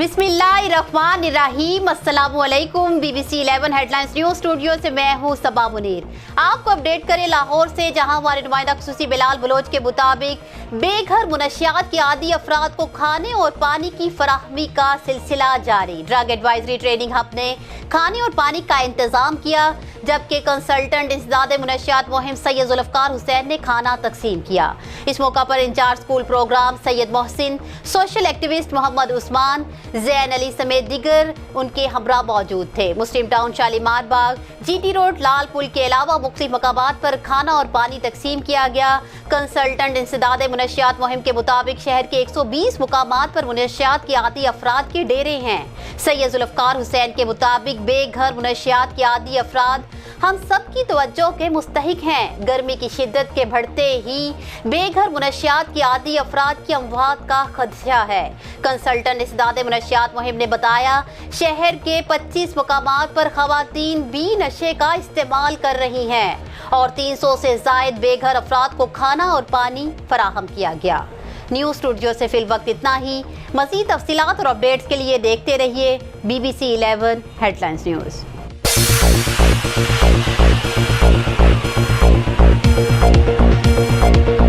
बिस्मिल्लाहिर्रहमानिर्रहीम। अस्सलामुअलैकुम। BBC 11 headlines news studio से मैं हूँ सबा मुनीर। आपको अपडेट करें लाहौर से, जहां हमारे नुमाइंदा खुसूसी बिलाल बलोच के मुताबिक बेघर मुनशियात के आदी अफराद को खाने और पानी की फराहमी का सिलसिला जारी। ड्रग एडवाइजरी ट्रेनिंग हब ने खाने और पानी का इंतजाम किया, जबकि कंसल्टेंट इंसदाद मुनशियात मुहिम सैयद जुल्फकार हुसैन ने खाना तकसीम किया। इस मौका पर incharge school program Syed Mohsin, social activist Mohammad Usman, Zain Ali समेत दिगर उनके हमरा मौजूद थे। Muslim town, Shalimar Bagh, GT road, Lal Pul के अलावा मुख्तलिफ मकामात पर खाना और पानी तकसीम किया गया। कंसल्टेंट इंसदाद मुनशियात मुहिम के मुताबिक शहर के 120 मुकामात पर मुनशियात के आदी अफराद के डेरे हैं। सैयद जुल्फकार हुसैन के मुताबिक बेघर मुनशियात के आदी अफराद हम सब की तवज्जो के मुस्तहिक हैं। गर्मी की शिद्दत के बढ़ते ही बेघर मुनशियात के आदी अफराद की अमवात का खदशा है। कंसल्टेंट इंसदाद मुनशियात मुहिम ने बताया, शहर के 25 मकामात पर खवातीन भी नशे का इस्तेमाल कर रही हैं और 300 से जायद बेघर अफराद को खाना और पानी फराहम किया गया। न्यूज़ स्टूडियो से फिल वक्त इतना ही। मज़ीद तफसीलात और अपडेट्स के लिए देखते रहिए BBC 11 हेडलाइंस न्यूज़।